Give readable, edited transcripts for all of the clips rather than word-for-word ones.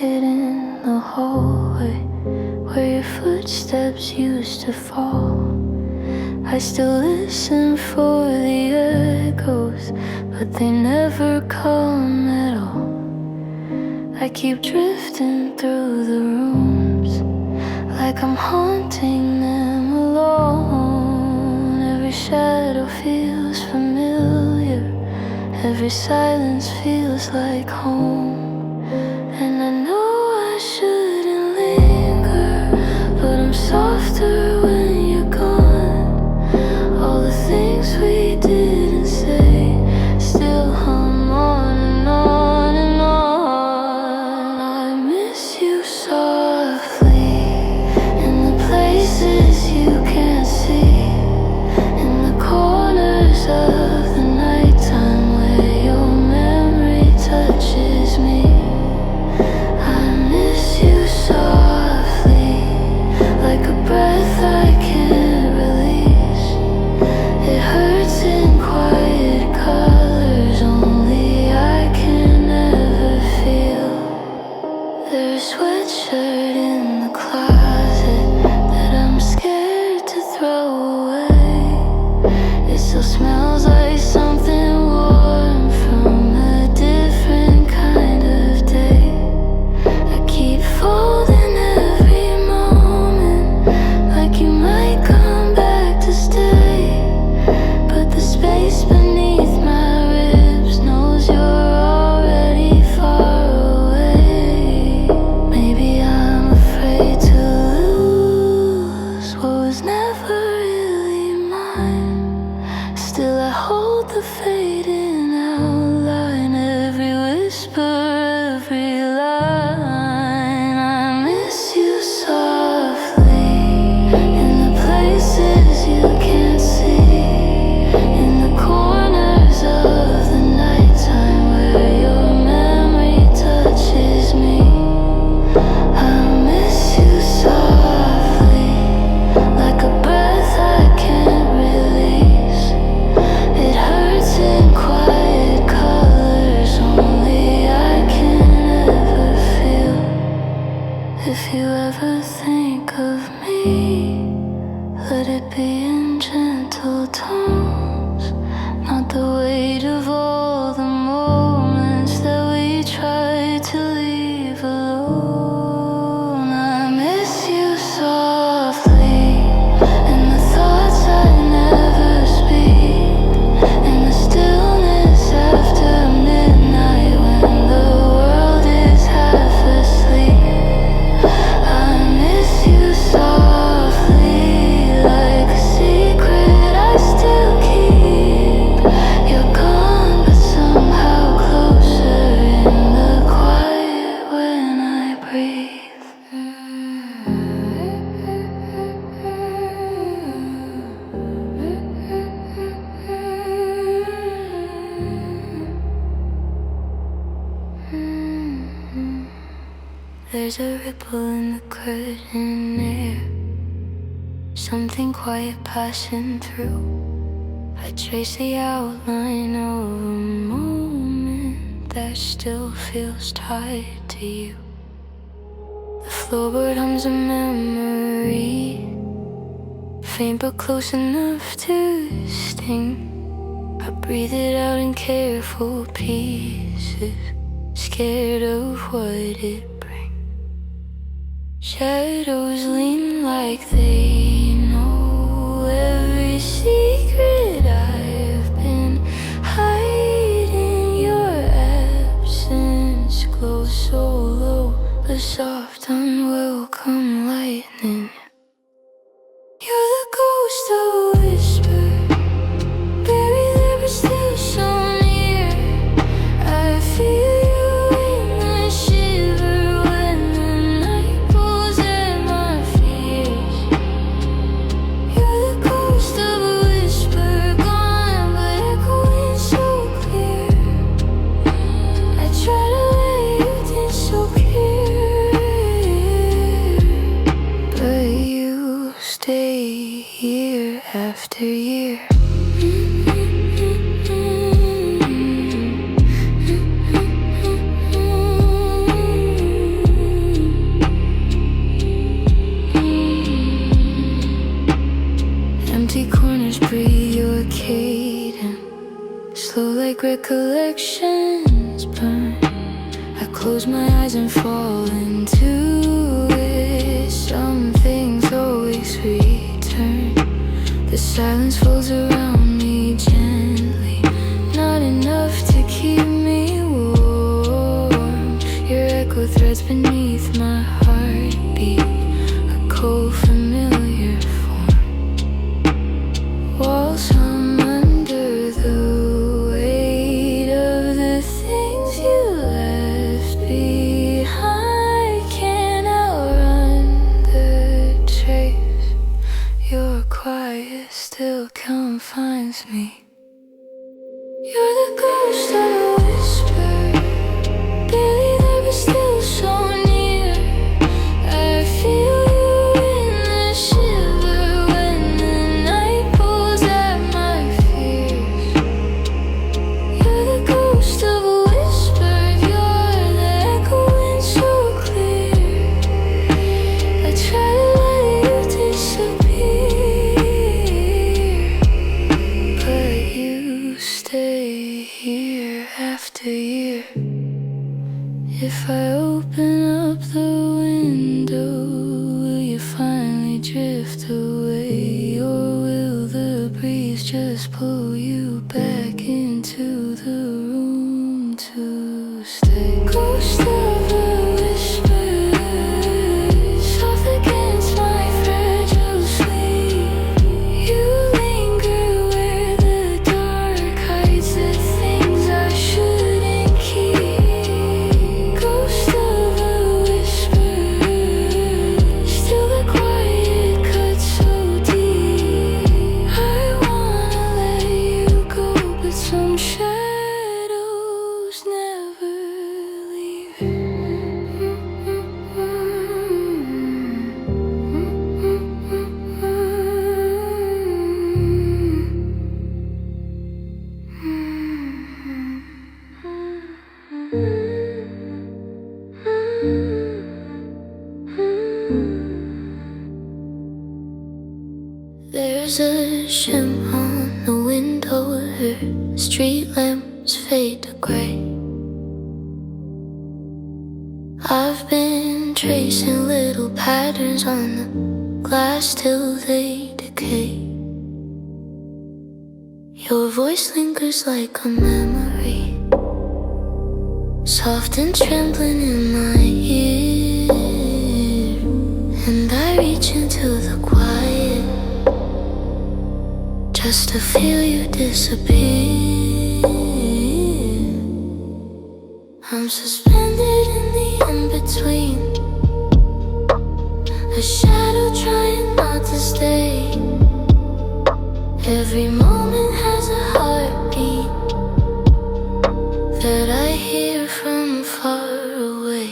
pocket in the hallway where your footsteps used to fall. I still listen for the echoes, but they never come at all. I keep drifting through the rooms like I'm haunting them alone. Every shadow feels familiar, every silence feels like home. And I know I shouldn't linger, but I'm softer when you're gone. All the things we didn't say still hum on and on and on. I miss you softly in the places you can't see, in the corners of the nighttime where your memory touches me. I miss you softly, like a breath I can't release. It hurts in quiet colors only I can ever feel. There's a sweatshirt in the closet that I'm scared to throw away. It still smells like something warm from a different kind of day. I keep folding every moment like you might come back to stay, but the space beneath my ribs knows you're already far away. Maybe I'm afraid to lose what was never really mine. Still I hold the fading outline, every whisper, every line. I miss you softly in the places you can't see, in the corners of the nighttime where your memory touches me. I miss you softly, like a breath I can't release. It hurts in quiet colors only I can ever feel. If you ever think of me, let it be in gentle tones, not the weight of all the moments that we tried to leave alone. I miss you softly in the thoughts I never speak, in the stillness after midnight when the world is half asleep. I miss you softly, like a secret I still keep. You're gone, but somehow closer in the quiet when I breathe. There's a ripple in the curtain air, something quiet passing through. I trace the outline of a moment that still feels tied to you. The floorboard hums a memory, faint but close enough to sting. I breathe it out in careful pieces, scared of what it brings. Shadows lean like they know every secret I've been hiding. Your absence glows so low, the soft unwelcome lightning. You're the ghost of a whisper, buried there but still so near. I feel you in the shiver when the night pulls at my fears. You're the ghost of a whisper, gone but echoing so clear. I try to let you think so clear, but you stay year after year. like recollections burn. I close my eyes and fall into it. Some things always return. The silence folds around me gently, not enough to keep me warm. Your echo threads beneath my heartbeat, a cold familiar form. Walls hum under the weight of the things you left behind. Can't outrun the trace. Your quiet still confines me. You're the ghost of a whisper, barely there but still so near. I feel you in the shiver when the night pulls at my fears. You're the ghost of a whisper, you're the echoing so clear. I try to let you disappear, but you stay here after year. If I open up the window, will you finally drift away? Or will the breeze just pull you back into the room to stay? Ghost of a whisper, soft against my fragile sleep. You linger where the dark hides the things I shouldn't keep. Ghost of a whisper, still the quiet cuts so deep. I wanna let you go, but some shadows never leave. There's a shim on the window, her street lamps fade to gray. I've been tracing little patterns on the glass till they decay. Your voice lingers like a memory, soft and trembling in my ear. And I reach into the quiet just to feel you disappear. I'm suspended in the in-between, a shadow trying not to stay. Every moment has a heartbeat that I hear from far away.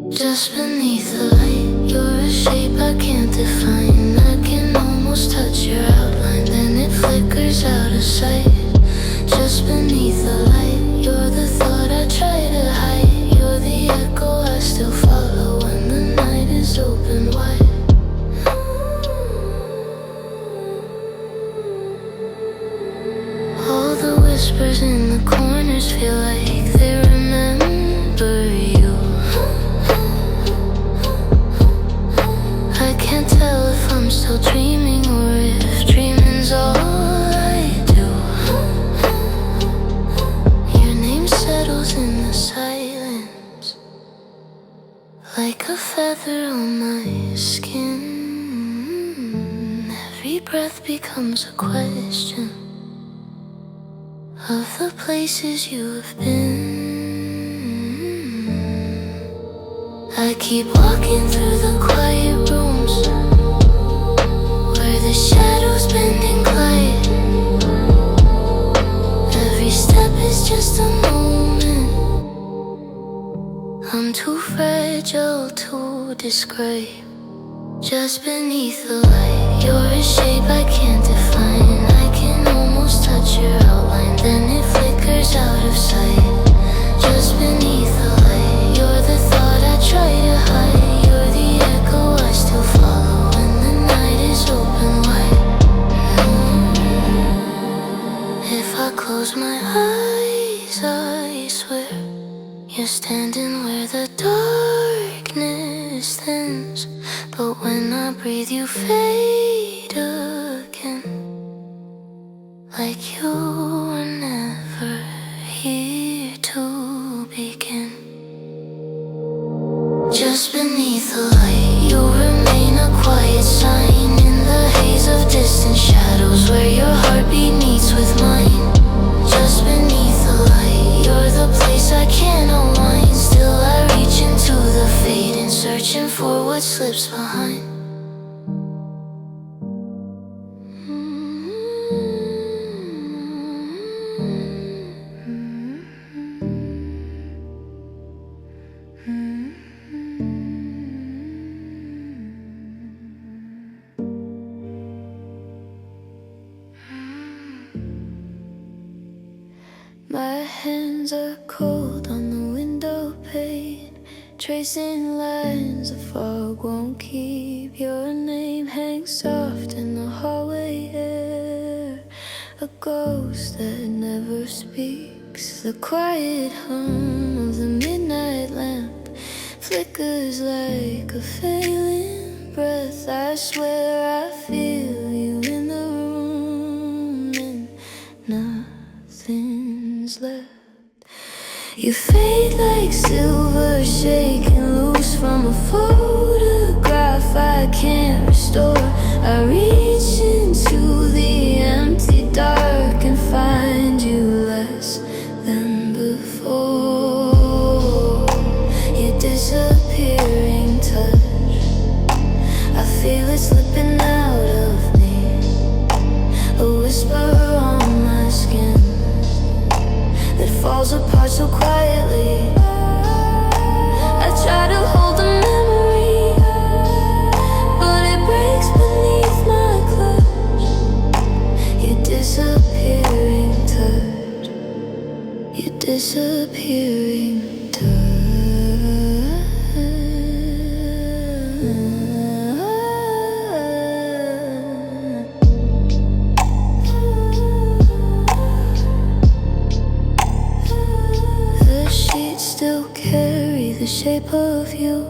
Just beneath the light, you're a shape I can't define. I can almost touch your outline, then it flickers out of sight. Just beneath the light, you're the thought I try to hide. You're the echo I still follow when the night is open wide. All the whispers in the corners feel like they remember you. I can't tell if I'm still dreaming or if dreaming's all I do. Your name settles in the silence like a feather on my skin. Every breath becomes a question of the places you have been. I keep walking through the quiet rooms where the shadows bend and glide. Every step is just a moment I'm too fragile to describe. Just beneath the light, you're a shape I can't define. I can almost touch your outline, then it flickers out of sight. Just beneath the light, you're the thought I try to hide. You're the echo I still follow when the night is open wide. If I close my eyes, softens, but when I breathe you fade again, like you were never here to begin. Just beneath the light, you remain a quiet sign in the haze of distant shadows where your heartbeat meets with mine. Just beneath the light, you're the place I can't unwind. Still I reach into the fading, searching for what slips behind. My hands are cold on the window pane, tracing lines the fog won't keep. Your name hangs soft in the hallway air, a ghost that never speaks. The quiet hum of the midnight lamp flickers like a failing breath. I swear I feel you in the room and nothing's left. You fade like silver shaking loose from a photograph I can't restore. I reach into the empty dark and find you less than before. Your disappearing touch, I feel it slipping out of me, a whisper on my skin that falls apart so quietly. I try to hold the memory, but it breaks beneath my clutch. Your disappearing touch, your disappearing touch. Still carry the shape of you,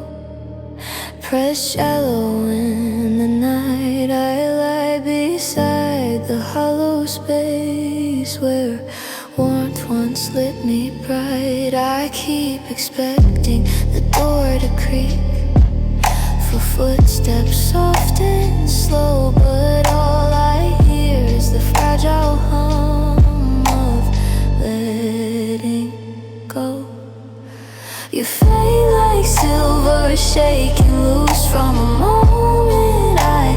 pressed shallow in the night. I lie beside the hollow space where warmth once lit me bright. I keep expecting the door to creak, for footsteps soft and slow, but all I hear is the fragile hum of letting go. You fade like silver shaking loose from a moment I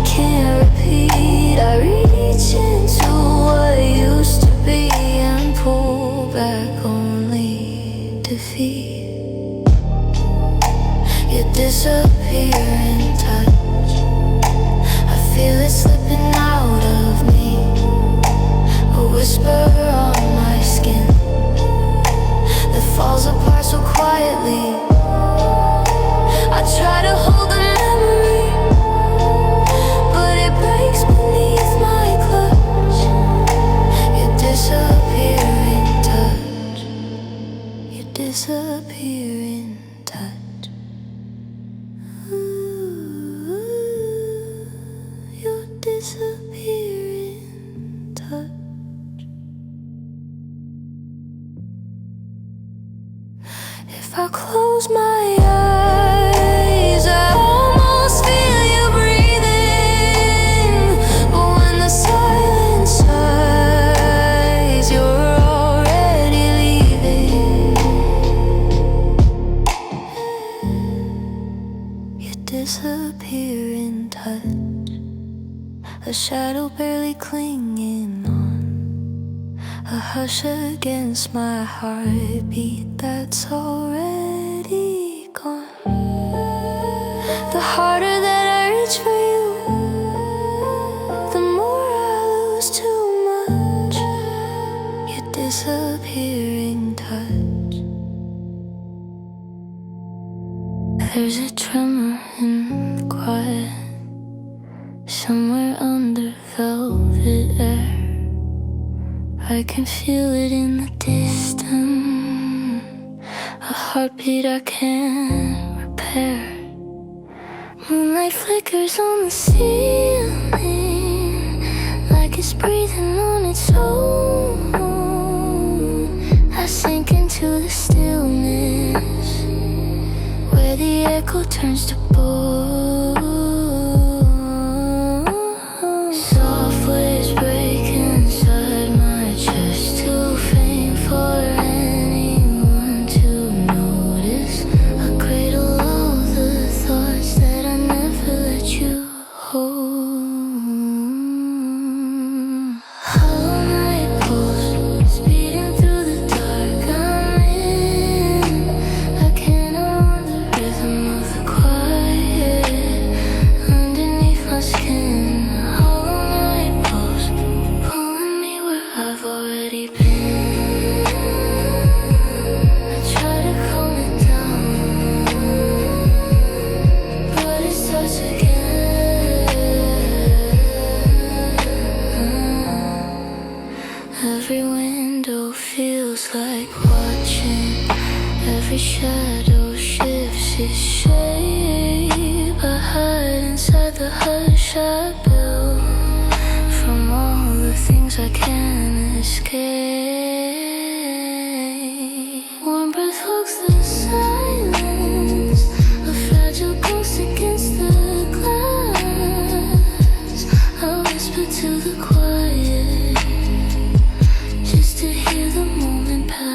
can't repeat. I reach into what used to be and pull back only defeat. Your disappearing touch, I feel it slipping out of me, a whisper on my skin that falls apart so quietly. I try to hold the memory, but it breaks beneath my clutch. Your disappearing touch, your disappearing touch. Ooh, your disappearing touch. If I close my eyes, I almost feel you breathing. But when the silence sighs, you're already leaving. Your disappearing touch, a shadow barely clinging on, a hush against my heartbeat that's already gone. The harder that I reach for you, the more I lose too much. Your disappearing touch. There's a tremor in the quiet, somewhere under velvet air. I can feel it in the distance, a heartbeat I can't repair. Moonlight flickers on the ceiling, like it's breathing on its own. I sink into the stillness, where the echo turns to bone. Soft waves break inside my chest, too faint for anyone to notice. I cradle all the thoughts that I never let you hold. Hollow night pulse, speeding through the dark I'm in. I cannot run the rhythm of the quiet underneath my skin. Hollow night pulse, pulling me where I've already been. I try to calm it down, but it starts again. Every window feels like watching. Every shadow shifts its shape. I hide inside the hush I built from all the things I can't escape. Warm breath hugs the silence, a fragile ghost against the glass. I whisper to the quiet, just to hear the moment pass.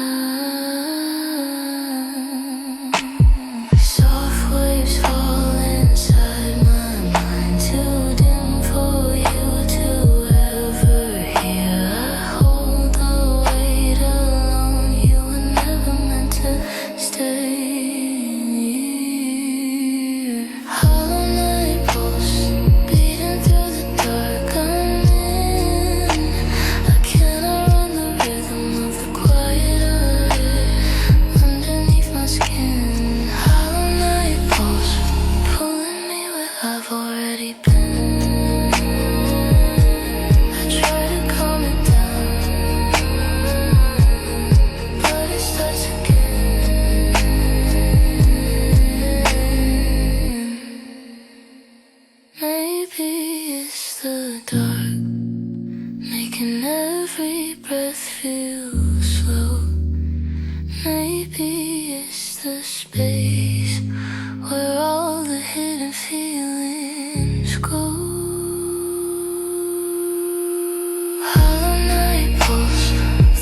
Soft waves fall inside my mind, too dim for you to ever hear. I hold the weight alone, you were never meant to stay. Hollow night pulse, beating through the dark I'm in. I cannot run the rhythm of the quiet underneath my skin. Hollow night pulse, pulling me where I've already been. I try to calm it down, but it starts again. Maybe it's the dark, making every breath feel slow. Maybe it's the space where all the hidden feelings go. Hollow night pulse,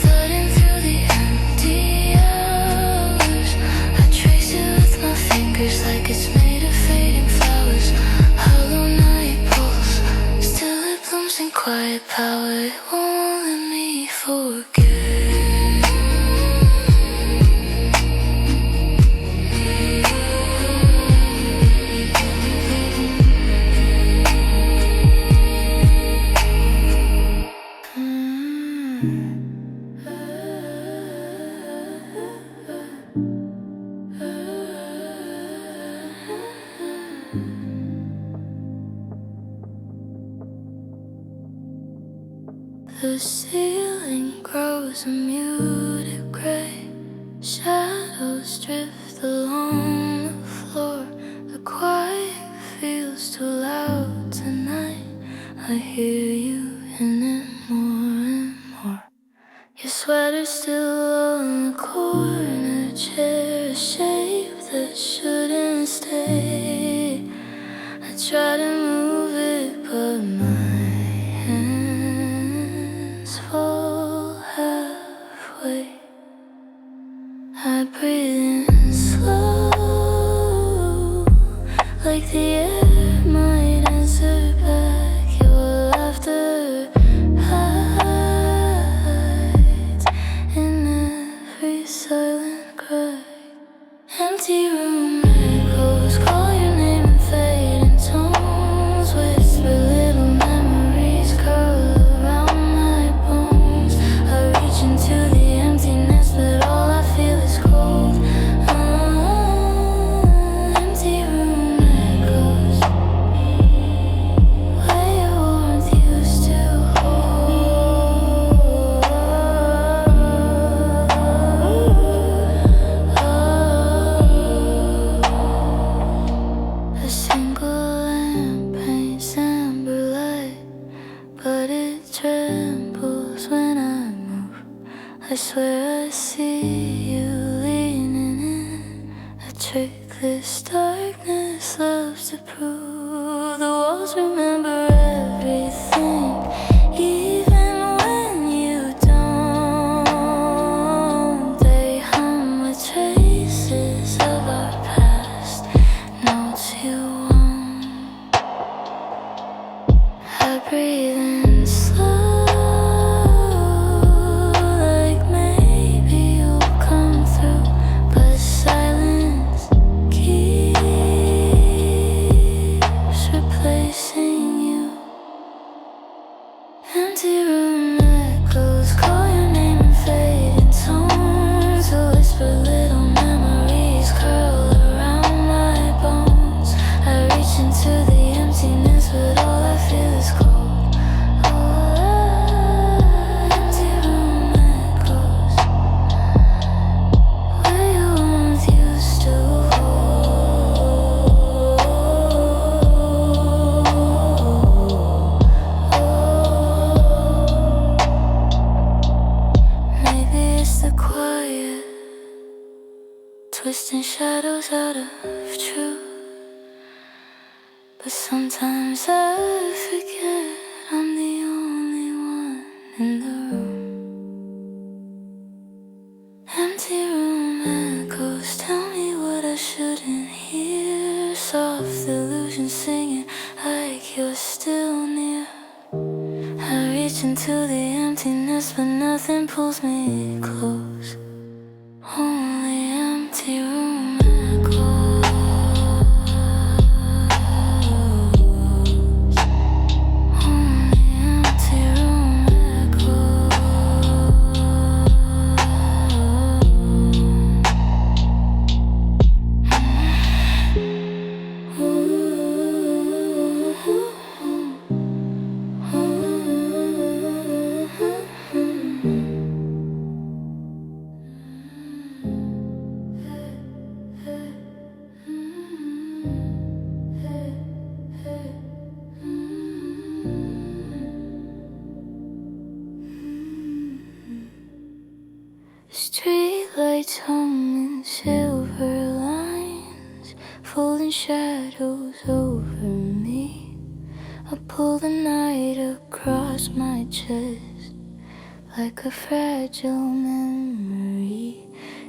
flooding through the empty hours. I trace it with my fingers like it's made of fading flowers. Hollow night pulse, still it blooms in quiet power. It won't let me forget. The ceiling grows a muted gray. Shadows drift along the floor. The quiet feels too loud tonight. I hear you in it more and more. Your sweater's still on the corner chair, a shape that shouldn't stay. I try to move it, but my hands fall halfway. I breathe in slow, like the air might answer back. Your laughter hides in every silent cry. Empty room echoes call your name in fading tones. Whisper little memories curl around my bones. I reach into the emptiness, but all I feel is cold. Empty room echoes. swear I see you leaning in. A trick this darkness loves to prove. The walls remember everything, even when you don't. They hum with traces of our past, notes you won't. I breathe in slow, like maybe you'll come through, but silence keeps replacing you. Empty room echoes call your name in fading tones. A whisper, little memories curl around my bones. I reach into the emptiness, but all I feel is cold. Empty room echoes where your warmth used to hold. Maybe it's the quiet, twisting shadows out of truth. But sometimes I forget I'm the only one in the room. Empty room echoes tell me what I shouldn't hear. Soft illusions singing like you're still near. I reach into the emptiness, but nothing pulls me close. Only empty room echoes. Only empty room Streetlights hum in silver lines, falling shadows over me. I pull the night across my chest like a fragile memory.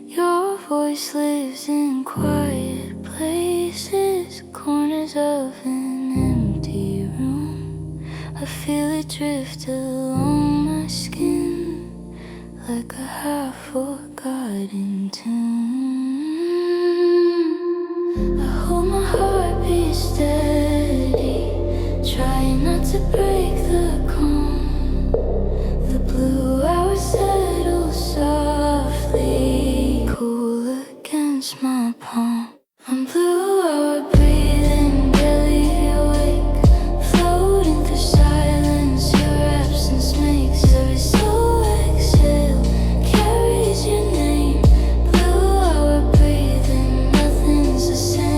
Your voice lives in quiet places, corners of an empty room. I feel it drift along my skin like a half-forgotten tune. I hold my heartbeat steady, trying not to break the calm. The blue hours settle softly, cool against my palm. I'm blue hour breathing, barely awake, floating through silence. Your absence makes every soul exhale, carries your name. Blue hour breathing, nothing's the same.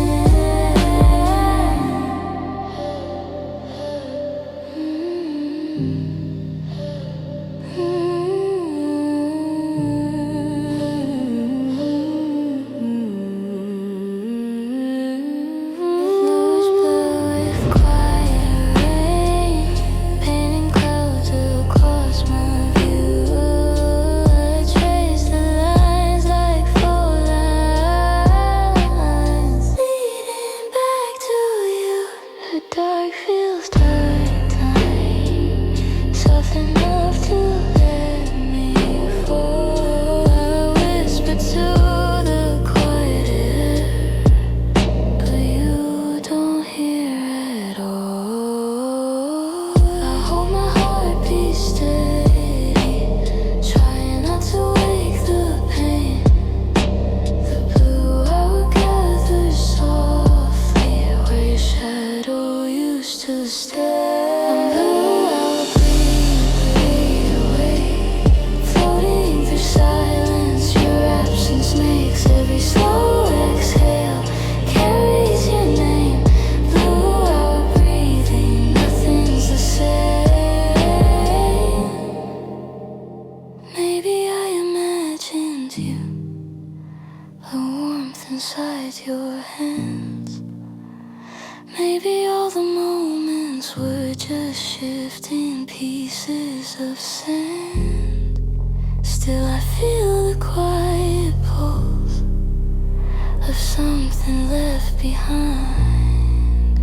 Maybe all the moments were just shifting pieces of sand. Still I feel the quiet pulse of something left behind,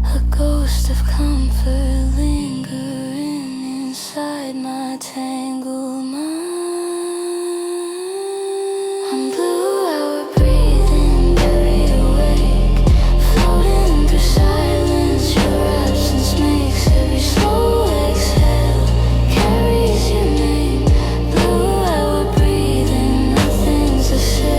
a ghost of comfort lingering inside my tangled mind. I'm blue hour breathing, very awake, floating through silence. Your absence makes every slow exhale carries your name. Blue hour breathing, nothing's the same.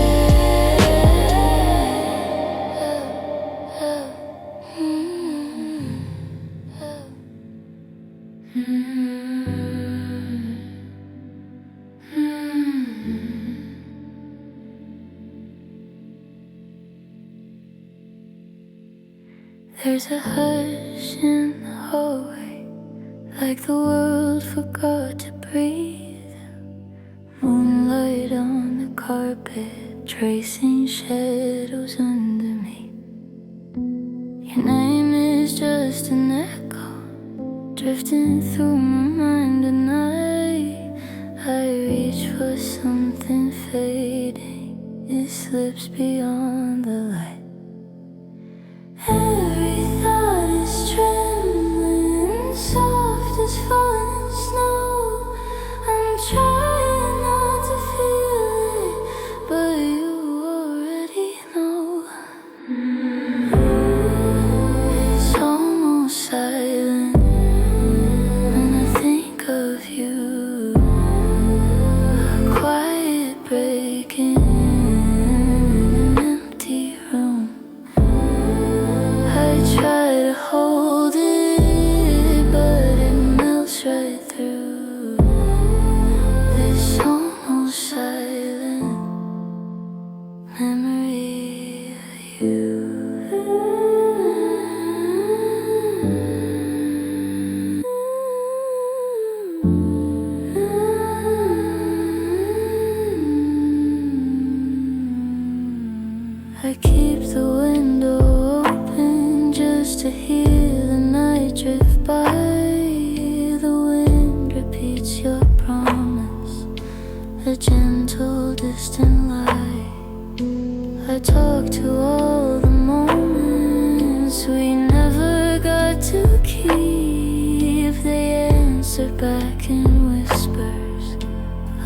There's a hush in the hallway, like the world forgot to breathe. Moonlight on the carpet, tracing shadows under me. Your name is just an echo, drifting through my mind at night. I reach for something fading, it slips beyond the light. Every thought is trembling, soft as falling snow. I'm trying not to feel it, but you already know. It's almost silent when I think of you. A quiet breaking in an empty room. I try to hold it, but it melts right through this almost silent memory of you. I keep the window open just to hear the night drift by. The wind repeats your promise, a gentle distant lie. I talk to all the moments we never got to keep. They answer back in whispers,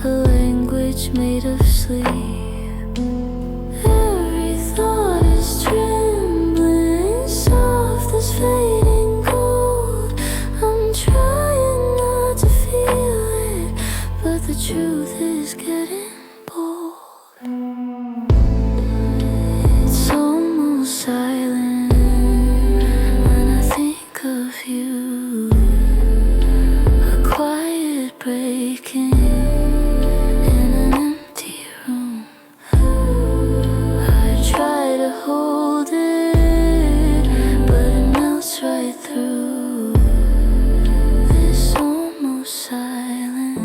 a language made of sleep. Every thought is trembling, soft as fading gold. I'm trying not to feel it, but the truth is getting bold. It's almost silent when I think of you. A quiet breaking in an empty room. I try to hold it, but it melts right through this almost silent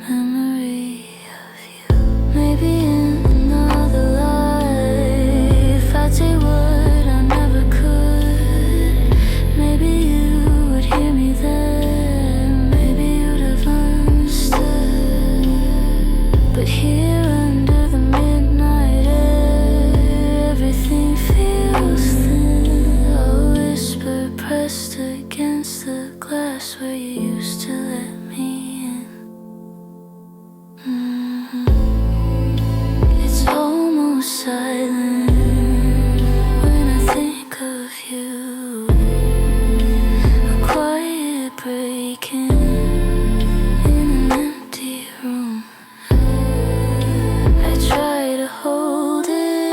memory of you. Maybe in another life I'd say what I never could. Maybe you would hear me then, maybe you'd have understood. But here under the midnight air, everything feels thin. A whisper pressed against the glass where you used to let me in. It's almost silent when I think of you. A quiet breaking in an empty room. I try to hold it,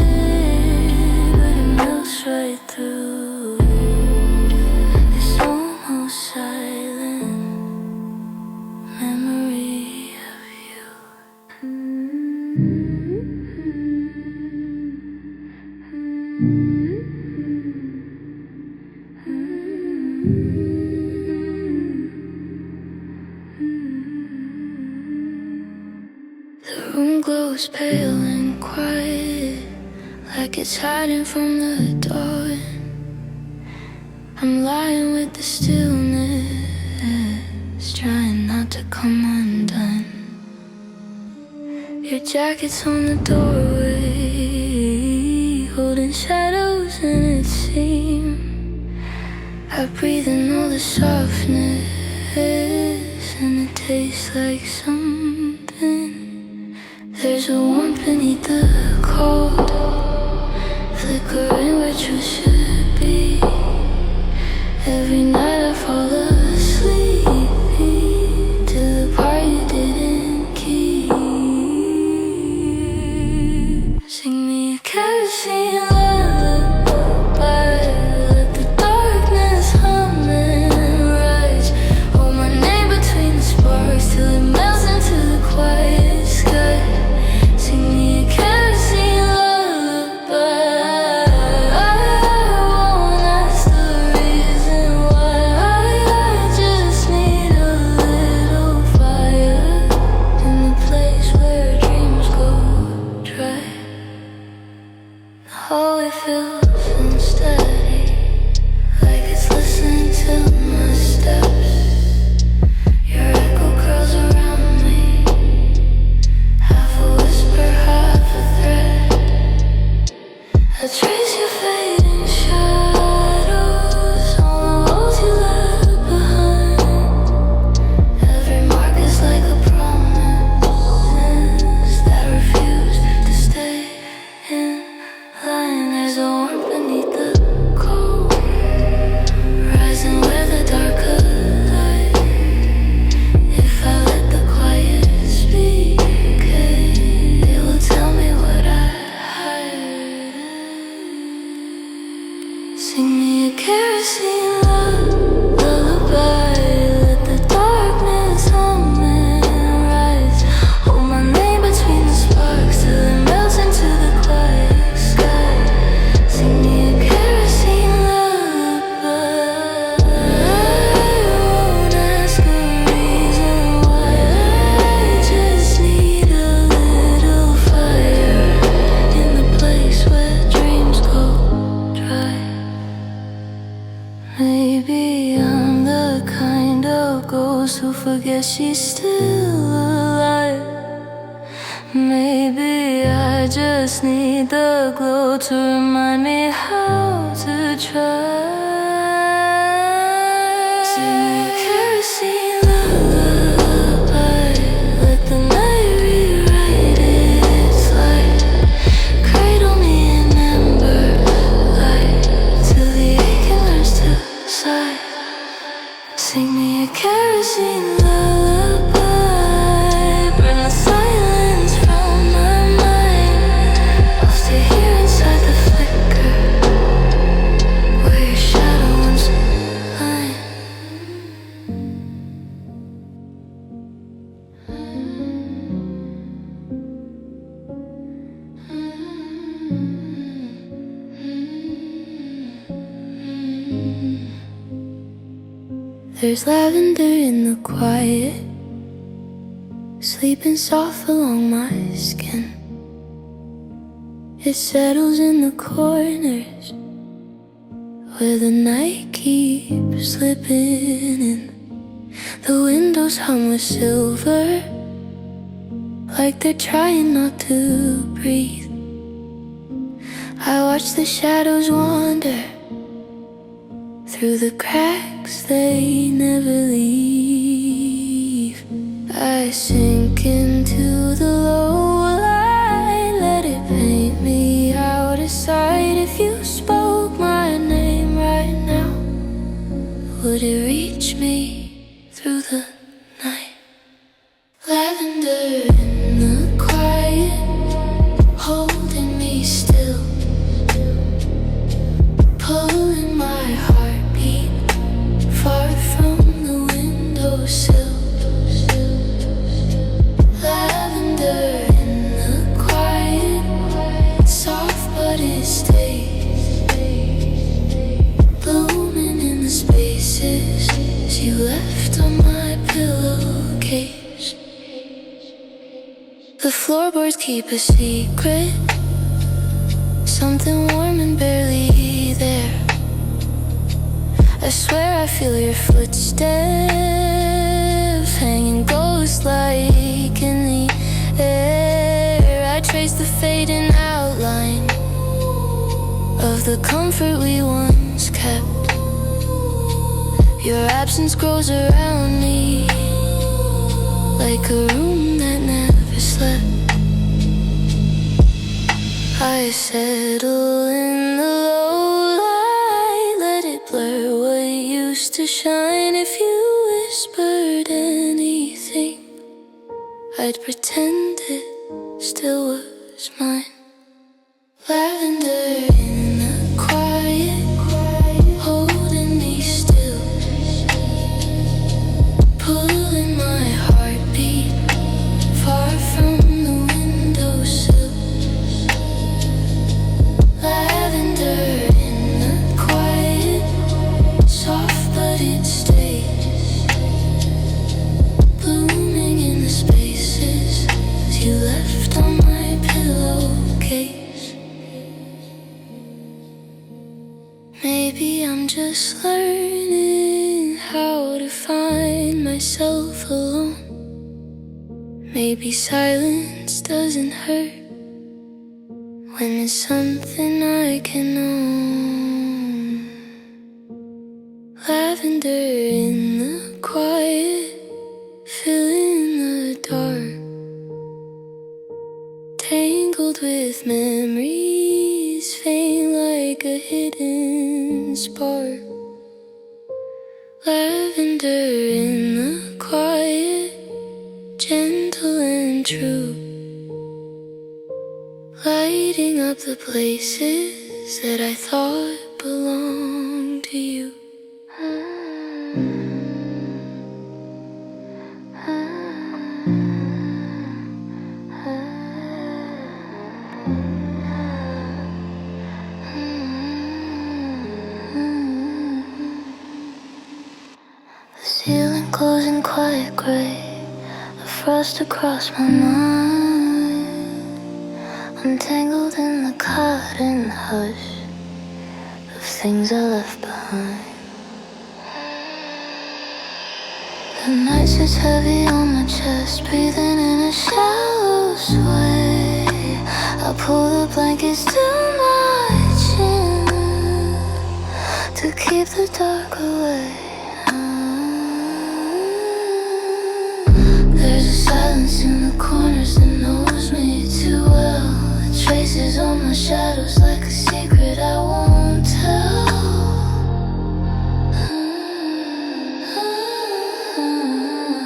but it melts right through this almost silent memory of you. The room glows pale and quiet, like it's hiding from the dawn. I'm lying with the stillness, trying not to come undone. Your jacket's on the doorway, holding shadows in its seam. I breathe in all the softness, and it tastes like something. There's a warmth beneath the cold, flickering where truth should be. Every night I fall asleep to the part you didn't keep. Sing me a kerosene lullaby, let the darkness hum and rise. Hold my name between the sparks till it melts into the quiet sky. Sing me a kerosene lullaby. I won't ask the reason why. I just need a little fire in the place where dreams go dry. The hallway feels unsteady, like it's listening to my steps. Your echo curls around me, half a whisper, half a thread. I trace your fading shadows on the walls you left behind. Every mark is like a promise that refused to stay in line. There's a warmth beneath the cold, rising with the darker light. If I let the quiet speak, it will tell me what I hide. Sing me a kerosene lullaby, let the darkness hum and rise. Hold my name between the sparks till it melts into the quiet sky. Sing me a kerosene lullaby. I won't ask a reason why. I just need a little fire in the place where dreams go dry. Maybe I'm the kind of ghost who forgets she's still alive. Maybe I just need the glow to remind me how to try. Sing me a kerosene lullaby, let the night rewrite its light. Cradle me in ember light till the aching learns to sigh. Sing me a kerosene lullaby, burn the silence from my mind. I'll stay here inside the flicker, where your shadow once lined. There's lavender in the quiet, sleeping soft along my skin. It settles in the corners where the night keeps slipping in. The windows hung with silver, like they're trying not to breathe. I watch the shadows wander through the cracks, they never leave. I sink into the low light, let it paint me out of sight. If you spoke my name right now, would it reach me through the night? Lavender in the quiet, holding me still, pulling my heartbeat far from the windowsill. Lavender in the quiet, soft but it stays, blooming in the spaces you left on my pillowcase. The floorboards keep a secret, something warm and barely there. feel your footsteps hanging ghost-like in the air. I trace the fading outline of the comfort we once kept. Your absence grows around me like a room that never slept. I settle in the low light, let it blur what used to shine. If you whispered anything, I'd pretend it still was mine. Lavender in the quiet, holding me still, pulling my heartbeat far from the windowsill. Lavender in the quiet, soft but it stays, blooming in the spaces you left on my pillowcase. Maybe I'm just learning how to find myself alone. Maybe silence doesn't hurt when it's something I can own. Lavender in the quiet, filling the dark, tangled with memories, faint like a hidden spark. Lavender in the quiet, gentle and true, lighting up the places that I thought belonged to you. The ceiling glows in quiet gray, a frost across my mind, untangled in the cotton hush of things I left behind. The night sits heavy on my chest, breathing in a shallow sway. I pull the blankets to my chin to keep the dark away. There's a silence in the corners that knows me too well. It traces all my shadows like a secret I won't tell.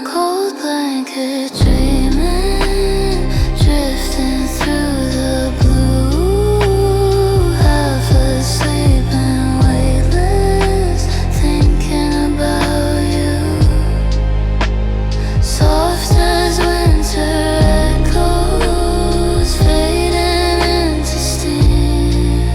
Cold blanket dreaming, drifting through the blue, half asleep and weightless, thinking about you. Soft as winter echoes, fading into steam.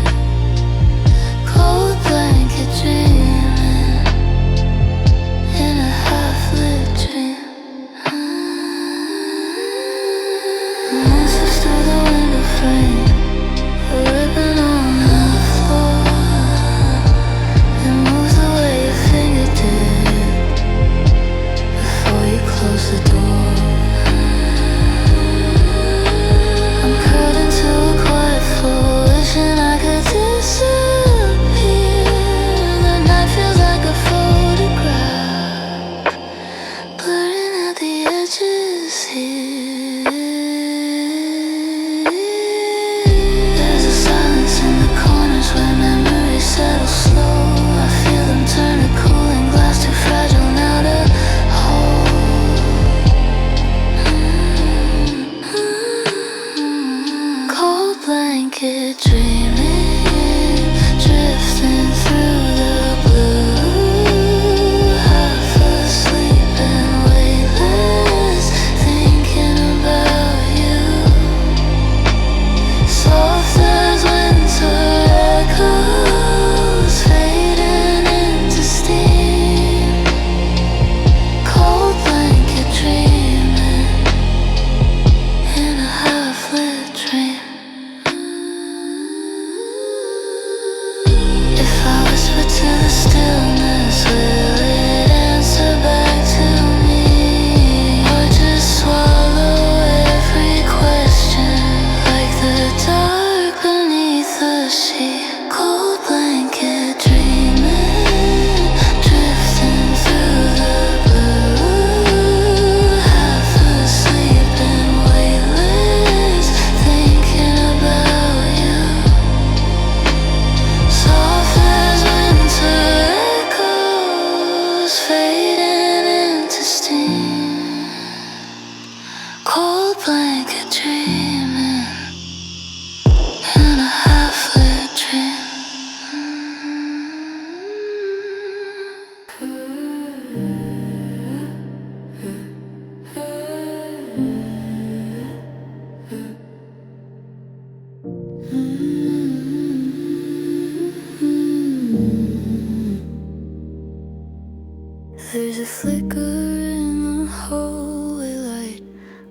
a flicker in the hallway light,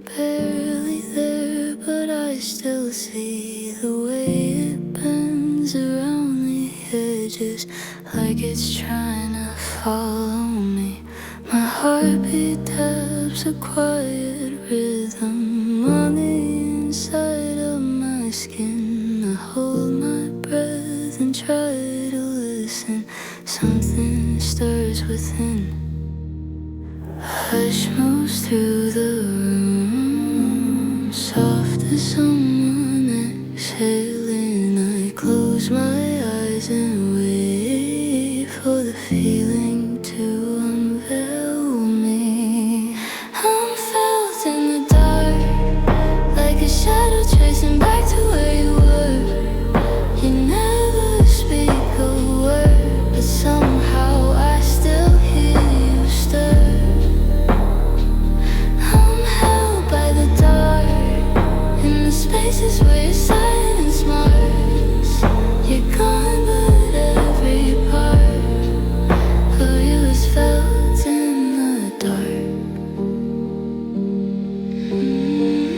barely there, but I still see the way it bends around the edges, like it's trying to follow me. My heartbeat taps a quiet rhythm on the inside of my skin. I hold my breath and try to listen. Something stirs within. Hush moves through the room, soft as someone exhaling. I close my eyes and wait for the feeling to unveil me. I'm felt in the dark, like a shadow chasing back to where you were. You never speak a word, but somehow I still hear you stir. I'm held by the dark, in the spaces where your silence marks. You're gone, but every part of you is felt in the dark.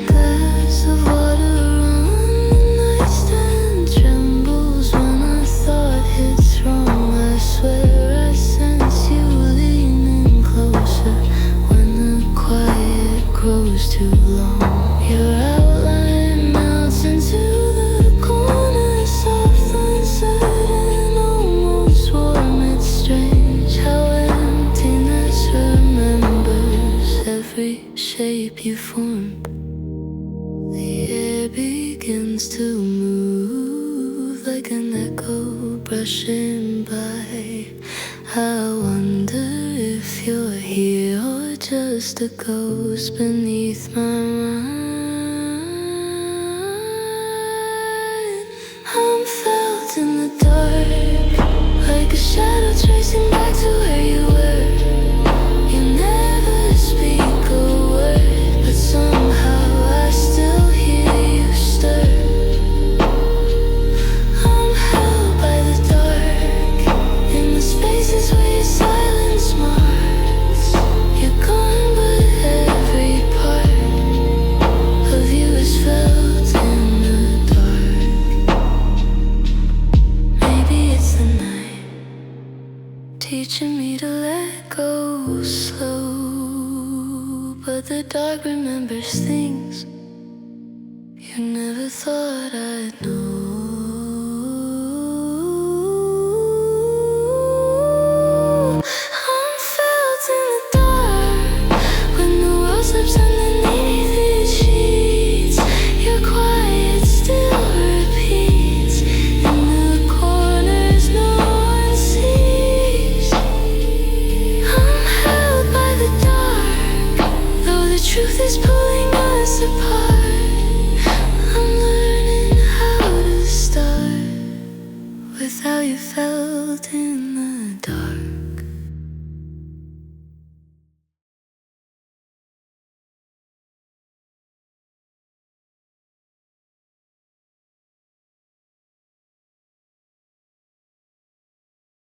Glass of water on the nightstand trembles when our thought hits wrong. I swear I sense you leaning closer when the quiet grows too long. Your outline melts into the corner, soft, uncertain, almost warm. It's strange how emptiness remembers every shape you formed. The air begins to move like an echo brushing by. I wonder if you're here or just a ghost beneath my mind. I'm felt in the dark, like a shadow tracing back to where you were. You never speak a word, but somehow I still hear you stir. I'm held by the dark, in the spaces where your silence marks. You're gone, but every part of you is felt in the dark. Maybe it's the night, teaching me to let go slow. But the dark remembers things you never thought I'd know. I'm felt in the dark, when the world slips underneath its sheets. Your quiet still repeats in the corners no one sees. I'm held by the dark, though the truth is pulling us apart. I'm learning how to start with how you felt in the